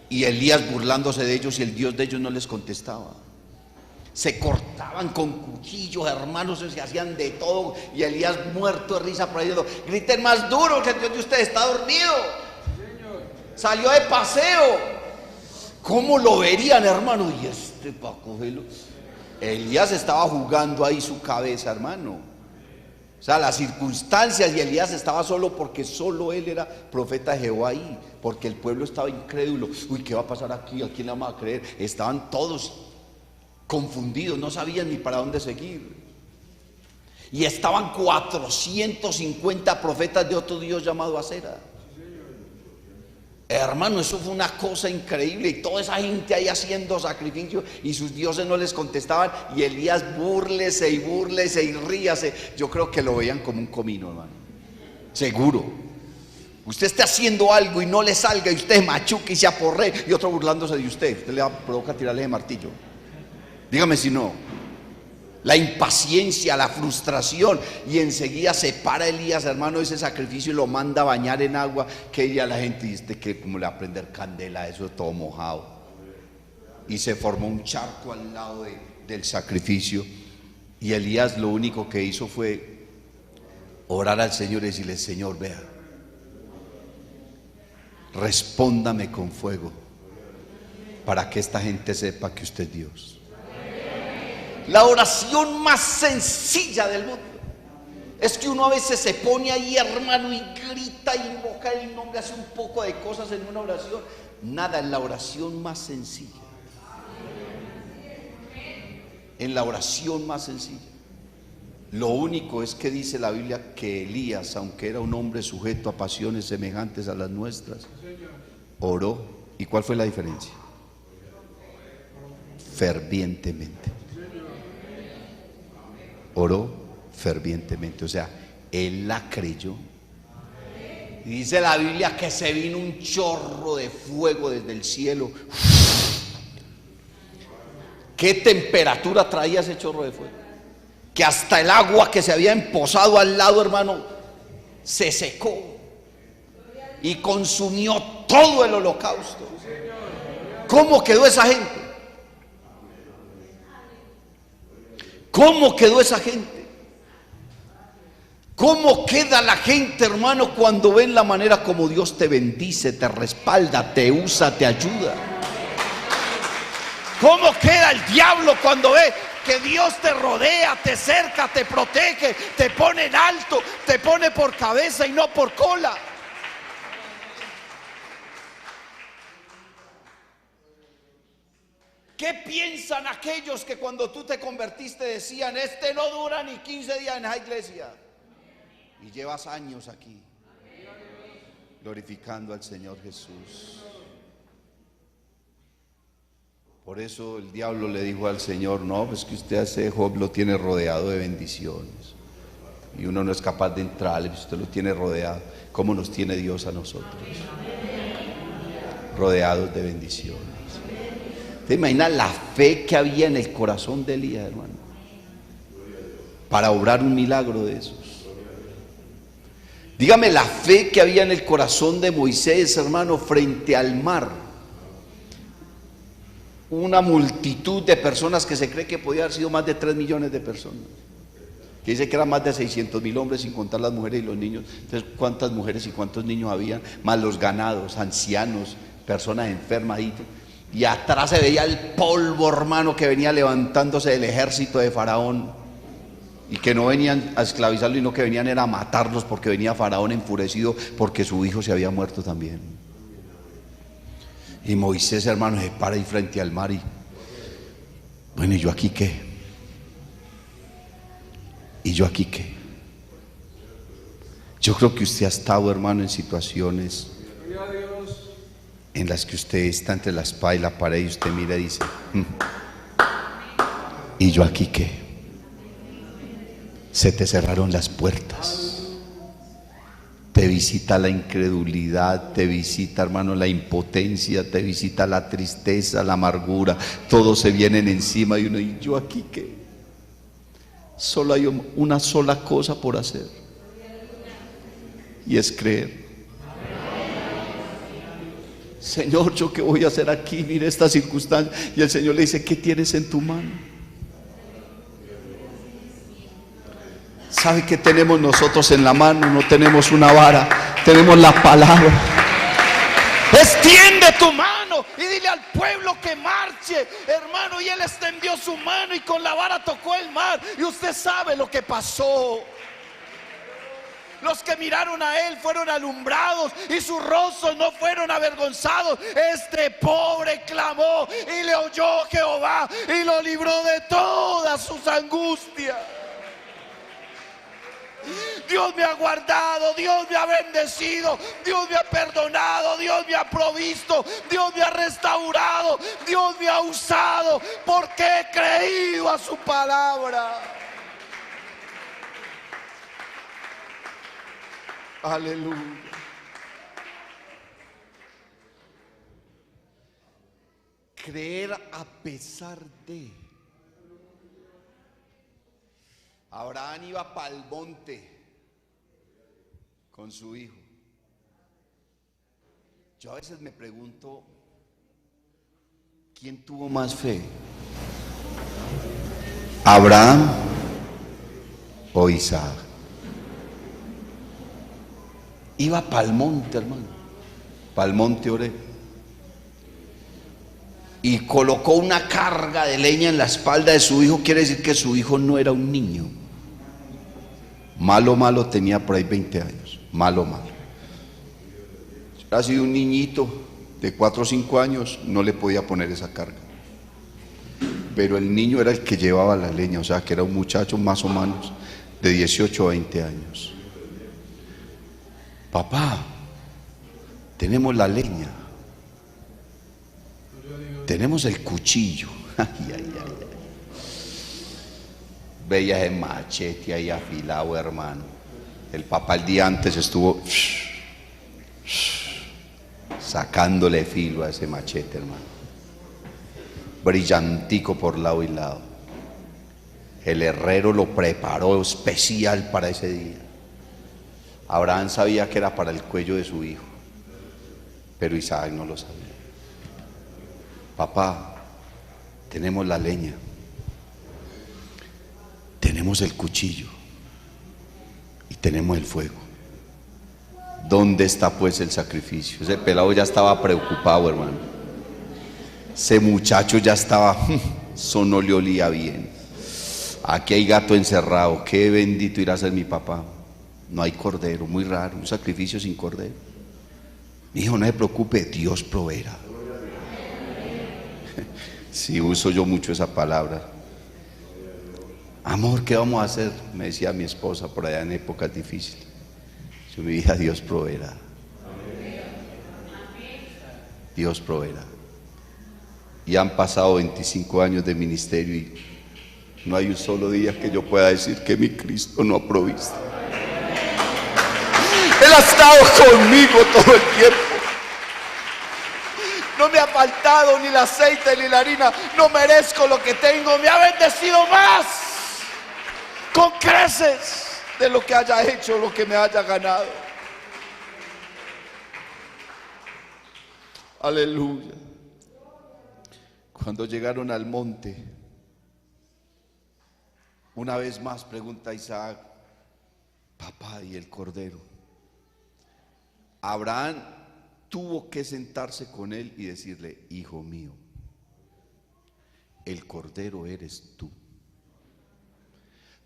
y Elías burlándose de ellos, y el Dios de ellos no les contestaba? Se cortaban con cuchillos, hermanos, se hacían de todo, y Elías muerto de risa por ahí diciendo: griten más duro, que el Dios de ustedes está dormido, salió de paseo. ¿Cómo lo verían, hermano? Y este para cogerlo. Elías estaba jugando ahí su cabeza, hermano. O sea, las circunstancias, y Elías estaba solo porque solo él era profeta de Jehová ahí, porque el pueblo estaba incrédulo. Uy, ¿qué va a pasar aquí? ¿A quién le vamos a creer? Estaban todos confundidos, no sabían ni para dónde seguir. Y estaban 450 profetas de otro Dios llamado Acera. Hermano, eso fue una cosa increíble, y toda esa gente ahí haciendo sacrificios y sus dioses no les contestaban, y Elías búrlese y búrlese y ríase. Yo creo que lo veían como un comino, hermano, seguro. Usted esté haciendo algo y no le salga, y usted machuque y se aporre, y otro burlándose de usted le provoca tirarle de martillo. Dígame si no. La impaciencia, la frustración, y enseguida se para Elías, hermano, ese sacrificio, y lo manda a bañar en agua. Que ya la gente dice que como le va a prender candela, eso todo mojado. Y se formó un charco al lado del sacrificio, y Elías lo único que hizo fue orar al Señor y decirle: Señor, vea, respóndame con fuego, para que esta gente sepa que usted es Dios. La oración más sencilla del mundo. Es que uno a veces se pone ahí, hermano, y grita y invoca el nombre, hace un poco de cosas en una oración. Nada, en la oración más sencilla. En la oración más sencilla. Lo único es que dice la Biblia que Elías, aunque era un hombre sujeto a pasiones semejantes a las nuestras, oró. ¿Y cuál fue la diferencia? Fervientemente. Oró fervientemente, o sea, él la creyó. Y dice la Biblia que se vino un chorro de fuego desde el cielo. ¿Qué temperatura traía ese chorro de fuego? Que hasta el agua que se había empozado al lado, hermano, se secó y consumió todo el holocausto. ¿Cómo quedó esa gente? ¿Cómo quedó esa gente? ¿Cómo queda la gente, hermano, cuando ven la manera como Dios te bendice, te respalda, te usa, te ayuda? ¿Cómo queda el diablo cuando ve que Dios te rodea, te cerca, te protege, te pone en alto, te pone por cabeza y no por cola? ¿Qué piensan aquellos que cuando tú te convertiste decían: este no dura ni 15 días en esa iglesia? Y llevas años aquí glorificando al Señor Jesús. Por eso el diablo le dijo al Señor: no, pues que usted a ese Job lo tiene rodeado de bendiciones. Y uno no es capaz de entrarle, usted lo tiene rodeado. ¿Cómo nos tiene Dios a nosotros? Rodeados de bendiciones. ¿Te imaginas la fe que había en el corazón de Elías, hermano? Para obrar un milagro de esos. Dígame la fe que había en el corazón de Moisés, hermano, frente al mar. Una multitud de personas que se cree que podía haber sido más de 3 millones de personas. Que dice que eran más de 600,000 hombres sin contar las mujeres y los niños. Entonces, ¿cuántas mujeres y cuántos niños habían? Más los ganados, ancianos, personas enfermas. Y atrás se veía el polvo, hermano, que venía levantándose del ejército de Faraón. Y que no venían a esclavizarlos, sino que venían era a matarlos, porque venía Faraón enfurecido porque su hijo se había muerto también. Y Moisés, hermano, se para ahí frente al mar y, bueno, ¿y yo aquí qué? ¿Y yo aquí qué? Yo creo que usted ha estado, hermano, en situaciones en las que usted está entre la espada y la pared y usted mira y dice: ¿y yo aquí qué? Se te cerraron las puertas. Te visita la incredulidad, te visita, hermano, la impotencia, te visita la tristeza, la amargura. Todos se vienen encima y uno: ¿y yo aquí qué? Solo hay una sola cosa por hacer, y es creer. Señor, ¿yo qué voy a hacer aquí? Mire esta circunstancia. Y el Señor le dice: ¿qué tienes en tu mano? ¿Sabe qué tenemos nosotros en la mano? No tenemos una vara, tenemos la palabra. Extiende tu mano y dile al pueblo que marche, hermano. Y él extendió su mano y con la vara tocó el mar. Y usted sabe lo que pasó. Los que miraron a él fueron alumbrados y sus rostros no fueron avergonzados. Este pobre clamó y le oyó Jehová y lo libró de todas sus angustias. Dios me ha guardado, Dios me ha bendecido, Dios me ha perdonado, Dios me ha provisto, Dios me ha restaurado, Dios me ha usado, porque he creído a su palabra. Aleluya. Creer a pesar de. Abraham iba para el monte con su hijo. Yo a veces me pregunto, ¿quién tuvo más fe? ¿Abraham o Isaac? Iba para el monte, hermano, para el monte Oreb, y colocó una carga de leña en la espalda de su hijo. Quiere decir que su hijo no era un niño. Malo tenía por ahí 20 años. Malo. Si hubiera sido un niñito de 4 o 5 años, no le podía poner esa carga. Pero el niño era el que llevaba la leña, o sea que era un muchacho más o menos de 18 o 20 años. Papá, tenemos la leña, tenemos el cuchillo. Veía ese machete ahí afilado, hermano. El papá el día antes estuvo sacándole filo a ese machete, hermano. Brillantico por lado y lado. El herrero lo preparó especial para ese día. Abraham sabía que era para el cuello de su hijo, pero Isaac no lo sabía. Papá, tenemos la leña, tenemos el cuchillo y tenemos el fuego. ¿Dónde está pues el sacrificio? Ese pelado ya estaba preocupado, hermano. Ese muchacho ya estaba, eso no le olía bien. Aquí hay gato encerrado, qué bendito irá a ser mi papá. No hay cordero, muy raro, un sacrificio sin cordero. Mi hijo, no se preocupe, Dios proveerá. Sí, uso yo mucho esa palabra. Amor, ¿qué vamos a hacer? Me decía mi esposa por allá en épocas difíciles. Yo, mi hija, Dios proveerá. Dios proveerá. Y han pasado 25 años de ministerio y no hay un solo día que yo pueda decir que mi Cristo no ha provisto. Él ha estado conmigo todo el tiempo. No me ha faltado ni el aceite ni la harina. No merezco lo que tengo. Me ha bendecido más con creces de lo que haya hecho, lo que me haya ganado. Aleluya. Cuando llegaron al monte, una vez más pregunta Isaac: papá, ¿y el cordero? Abraham tuvo que sentarse con él y decirle: hijo mío, el cordero eres tú.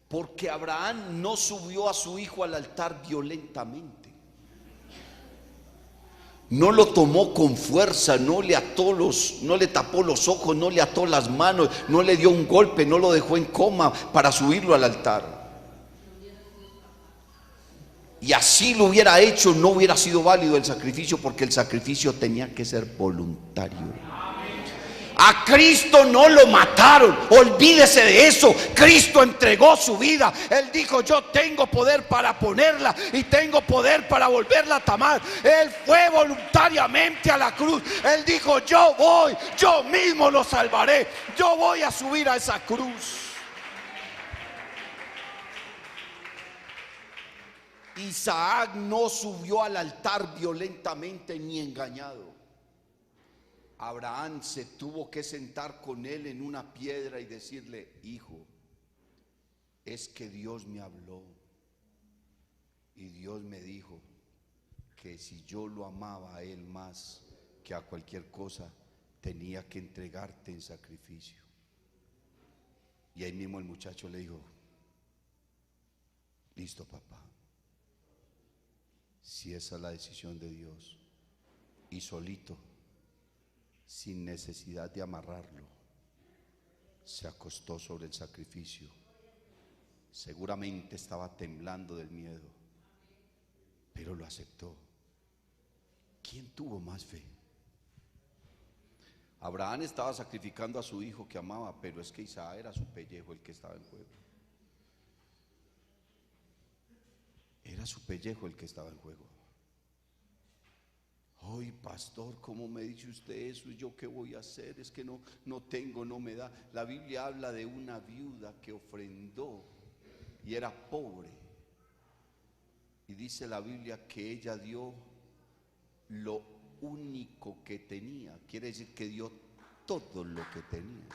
Porque Abraham no subió a su hijo al altar violentamente. No lo tomó con fuerza, no le tapó los ojos, no le ató las manos, no le dio un golpe, no lo dejó en coma para subirlo al altar. Y así lo hubiera hecho, no hubiera sido válido el sacrificio, porque el sacrificio tenía que ser voluntario. A Cristo no lo mataron, olvídese de eso. Cristo entregó su vida. Él dijo: yo tengo poder para ponerla y tengo poder para volverla a tomar. Él fue voluntariamente a la cruz. Él dijo: yo voy, yo mismo lo salvaré. Yo voy a subir a esa cruz. Isaac no subió al altar violentamente ni engañado. Abraham se tuvo que sentar con él en una piedra y decirle: hijo, es que Dios me habló y Dios me dijo que si yo lo amaba a él más que a cualquier cosa, tenía que entregarte en sacrificio. Y ahí mismo el muchacho le dijo: listo, papá, si esa es la decisión de Dios. Y solito, sin necesidad de amarrarlo, se acostó sobre el sacrificio. Seguramente estaba temblando del miedo, pero lo aceptó. ¿Quién tuvo más fe? Abraham estaba sacrificando a su hijo que amaba, pero es que Isaac era su pellejo el que estaba en juego. Era su pellejo el que estaba en juego. Ay, pastor, ¿cómo me dice usted eso? ¿Y yo qué voy a hacer? Es que no tengo, no me da. La Biblia habla de una viuda que ofrendó y era pobre. Y dice la Biblia que ella dio lo único que tenía. Quiere decir que dio todo lo que tenía.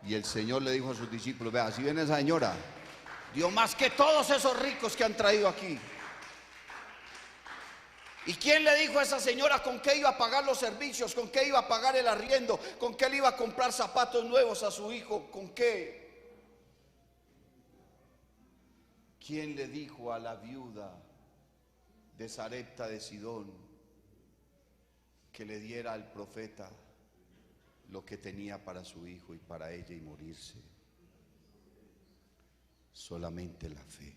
Y el Señor le dijo a sus discípulos: vea, si viene esa señora, dio más que todos esos ricos que han traído aquí. ¿Y quién le dijo a esa señora con qué iba a pagar los servicios? ¿Con qué iba a pagar el arriendo? ¿Con qué le iba a comprar zapatos nuevos a su hijo? ¿Con qué? ¿Quién le dijo a la viuda de Sarepta de Sidón que le diera al profeta lo que tenía para su hijo y para ella y morirse? Solamente la fe.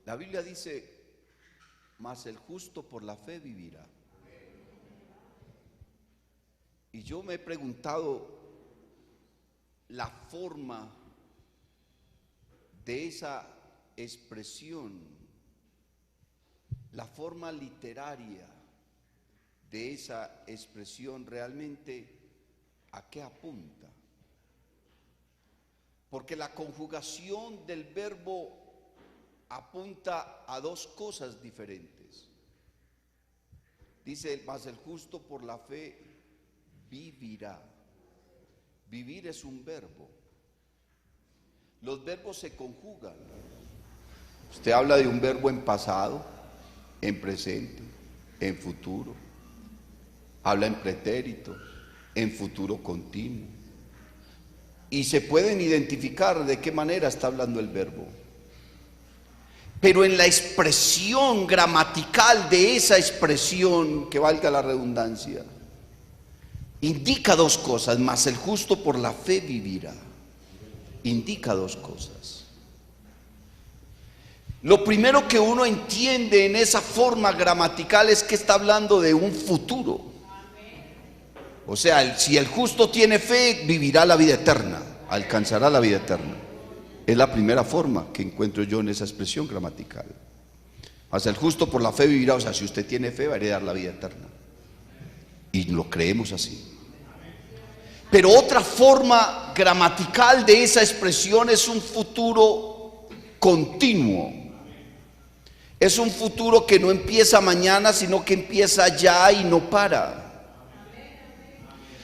La Biblia dice: mas el justo por la fe vivirá. Y yo me he preguntado la forma de esa expresión, la forma literaria de esa expresión, realmente ¿a qué apunta? Porque la conjugación del verbo apunta a dos cosas diferentes. Dice: mas el justo por la fe vivirá. Vivir es un verbo. Los verbos se conjugan. Usted habla de un verbo en pasado, en presente, en futuro. Habla en pretérito, en futuro continuo. Y se pueden identificar de qué manera está hablando el verbo. Pero en la expresión gramatical de esa expresión, que valga la redundancia, indica dos cosas: mas el justo por la fe vivirá. Indica dos cosas. Lo primero que uno entiende en esa forma gramatical es que está hablando de un futuro. O sea, si el justo tiene fe, vivirá la vida eterna, alcanzará la vida eterna. Es la primera forma que encuentro yo en esa expresión gramatical. Mas el justo por la fe vivirá. O sea, si usted tiene fe, va a heredar la vida eterna. Y lo creemos así. Pero otra forma gramatical de esa expresión es un futuro continuo. Es un futuro que no empieza mañana, sino que empieza ya y no para.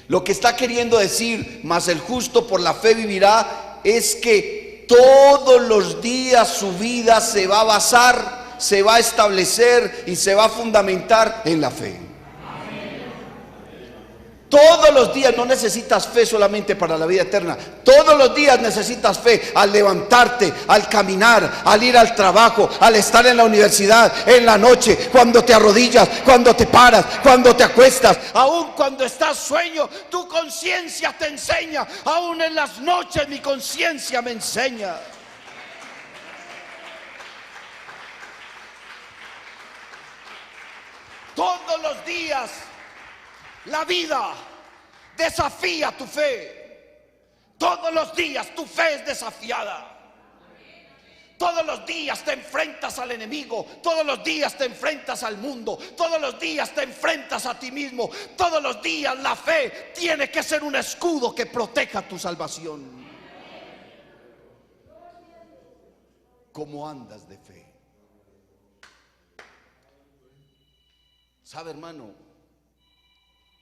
Lo que está queriendo decir, mas el justo por la fe vivirá, es que todos los días su vida se va a basar, se va a establecer y se va a fundamentar en la fe. Todos los días. No necesitas fe solamente para la vida eterna. Todos los días necesitas fe al levantarte, al caminar, al ir al trabajo, al estar en la universidad, en la noche, cuando te arrodillas, cuando te paras, cuando te acuestas. Aún cuando estás sueño, tu conciencia te enseña. Aún en las noches mi conciencia me enseña. Todos los días la vida desafía tu fe. Todos los días tu fe es desafiada. Todos los días te enfrentas al enemigo. Todos los días te enfrentas al mundo. Todos los días te enfrentas a ti mismo. Todos los días la fe tiene que ser un escudo que proteja tu salvación. ¿Cómo andas de fe? ¿Sabe, hermano?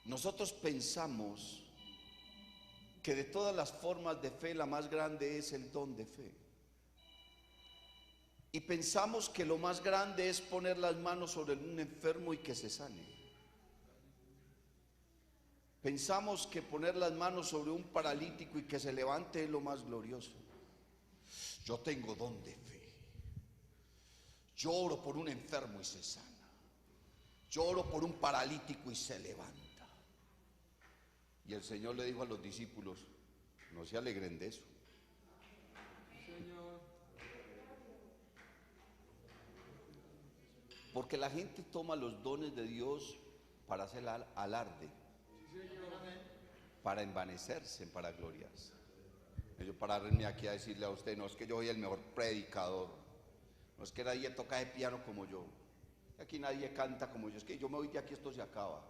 Nosotros pensamos que de todas las formas de fe la más grande es el don de fe. Y pensamos que lo más grande es poner las manos sobre un enfermo y que se sane. Pensamos que poner las manos sobre un paralítico y que se levante es lo más glorioso. Yo tengo don de fe. Yo oro por un enfermo y se sana. Yo oro por un paralítico y se levanta. Y el Señor le dijo a los discípulos: no se alegren de eso. Porque la gente toma los dones de Dios para hacer alarde, para envanecerse, para gloriarse. Yo pararme aquí a decirle a usted: no es que yo soy el mejor predicador, no es que nadie toca de piano como yo, aquí nadie canta como yo, es que yo me voy de aquí, esto se acaba.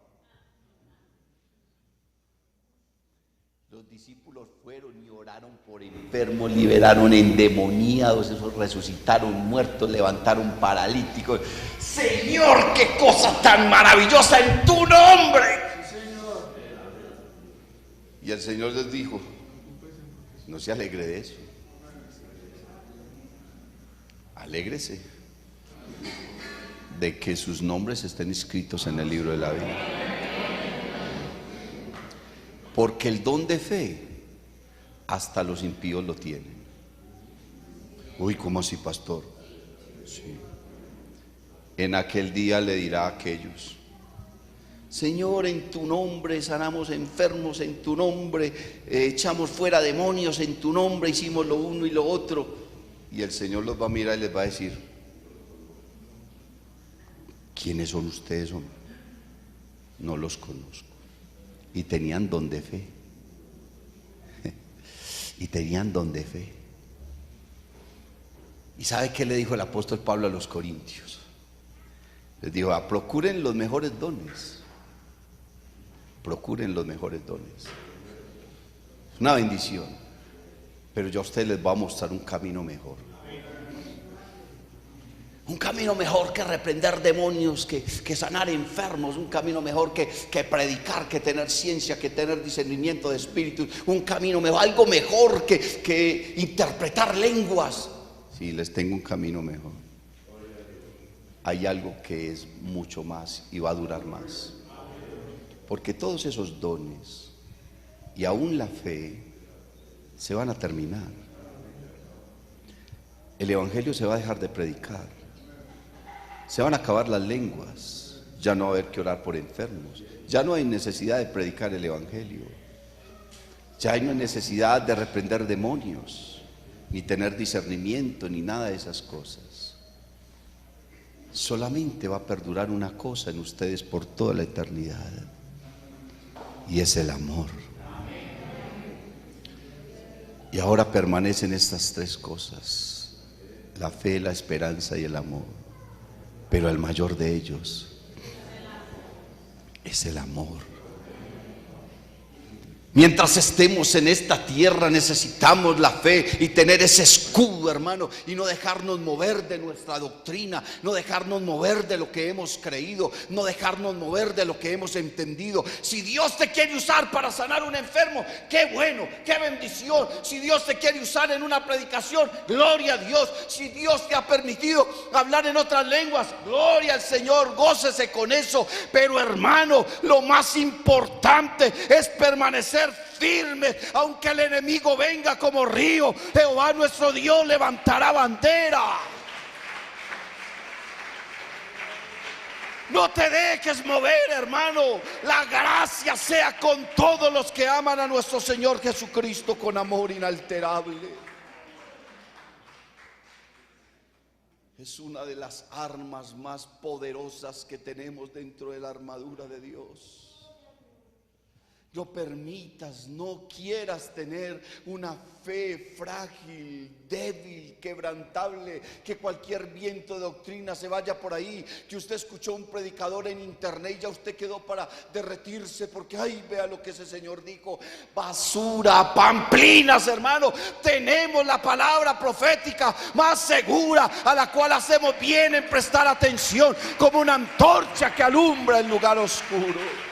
Los discípulos fueron y oraron por enfermos, liberaron endemoniados, esos resucitaron muertos, levantaron paralíticos. Señor, qué cosa tan maravillosa en tu nombre. Sí, Señor. Y el Señor les dijo: no se alegre de eso. Alégrese de que sus nombres estén escritos en el libro de la vida. Porque el don de fe hasta los impíos lo tienen. Uy, ¿cómo así, pastor? Sí. En aquel día le dirá a aquellos: Señor, en tu nombre sanamos enfermos, en tu nombre echamos fuera demonios, en tu nombre hicimos lo uno y lo otro. Y el Señor los va a mirar y les va a decir: ¿quiénes son ustedes, hombre? No los conozco. Y tenían don de fe. Y tenían don de fe. ¿Y sabe qué le dijo el apóstol Pablo a los corintios? Les dijo: procuren los mejores dones. Procuren los mejores dones. Es una bendición. Pero yo a ustedes les voy a mostrar un camino mejor. Un camino mejor que reprender demonios, que sanar enfermos. Un camino mejor que predicar, que tener ciencia, que tener discernimiento de espíritus. Un camino mejor, algo mejor que interpretar lenguas. Sí, les tengo un camino mejor. Hay algo que es mucho más y va a durar más. Porque todos esos dones y aún la fe se van a terminar. El evangelio se va a dejar de predicar. Se van a acabar las lenguas. Ya no va a haber que orar por enfermos. Ya no hay necesidad de predicar el evangelio. Ya no hay necesidad de reprender demonios, ni tener discernimiento, ni nada de esas cosas. Solamente va a perdurar una cosa en ustedes por toda la eternidad: y es el amor. Y ahora permanecen estas tres cosas: la fe, la esperanza y el amor. Pero el mayor de ellos es el amor. Mientras estemos en esta tierra necesitamos la fe y tener ese escudo, hermano, y no dejarnos mover de nuestra doctrina, no dejarnos mover de lo que hemos creído, no dejarnos mover de lo que hemos entendido. Si Dios te quiere usar para sanar a un enfermo, qué bueno, qué bendición. Si Dios te quiere usar en una predicación, gloria a Dios. Si Dios te ha permitido hablar en otras lenguas, gloria al Señor, gócese con eso. Pero hermano, lo más importante es permanecer firmes, aunque el enemigo venga como río. Jehová nuestro Dios levantará bandera. No te dejes mover, hermano. La gracia sea con todos los que aman a nuestro Señor Jesucristo con amor inalterable. Es una de las armas más poderosas que tenemos dentro de la armadura de Dios. No permitas, no quieras tener una fe frágil, débil, quebrantable, que cualquier viento de doctrina se vaya por ahí, que usted escuchó un predicador en internet y ya usted quedó para derretirse porque ay, vea lo que ese señor dijo. Basura, pamplinas, hermano. Tenemos la palabra profética más segura, a la cual hacemos bien en prestar atención, como una antorcha que alumbra el lugar oscuro.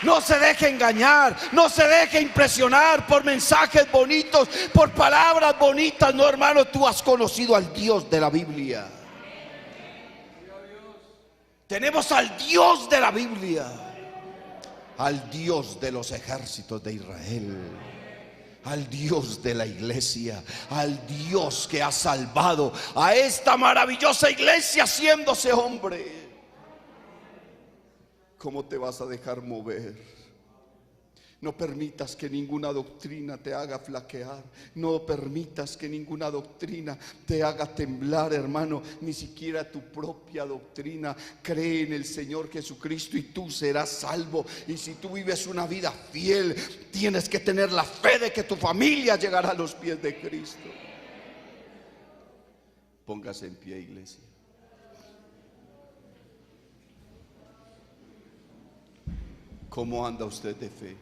No se deje engañar, no se deje impresionar por mensajes bonitos, por palabras bonitas. No, hermano, tú has conocido al Dios de la Biblia. Tenemos al Dios de la Biblia, al Dios de los ejércitos de Israel, al Dios de la iglesia, al Dios que ha salvado a esta maravillosa iglesia haciéndose hombre. ¿Cómo te vas a dejar mover? No permitas que ninguna doctrina te haga flaquear. No permitas que ninguna doctrina te haga temblar, hermano. Ni siquiera tu propia doctrina. Cree en el Señor Jesucristo y tú serás salvo. Y si tú vives una vida fiel, tienes que tener la fe de que tu familia llegará a los pies de Cristo. Póngase en pie, iglesia. ¿Cómo anda usted de fe?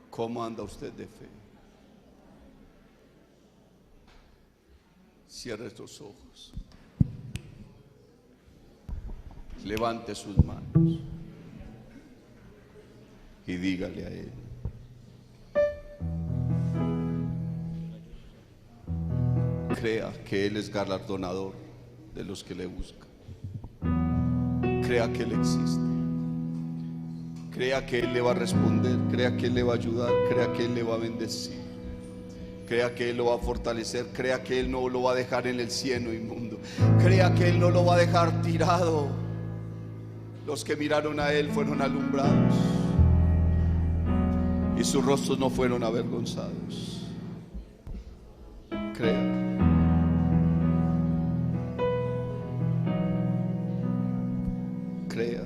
¿Cómo anda usted de fe? Cierre sus ojos. Levante sus manos y dígale a Él: crea que Él es galardonador de los que le buscan. Crea que Él existe. Crea que Él le va a responder. Crea que Él le va a ayudar. Crea que Él le va a bendecir. Crea que Él lo va a fortalecer. Crea que Él no lo va a dejar en el cieno inmundo. Crea que Él no lo va a dejar tirado. Los que miraron a Él fueron alumbrados y sus rostros no fueron avergonzados. Crea. Crea.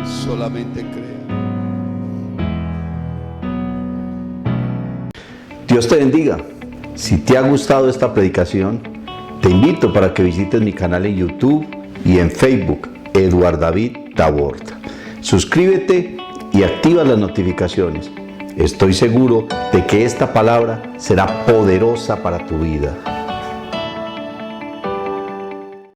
Solamente crea. Dios te bendiga. Si te ha gustado esta predicación, te invito para que visites mi canal en YouTube y en Facebook, Eduard David Taborda. Suscríbete y activa las notificaciones. Estoy seguro de que esta palabra será poderosa para tu vida.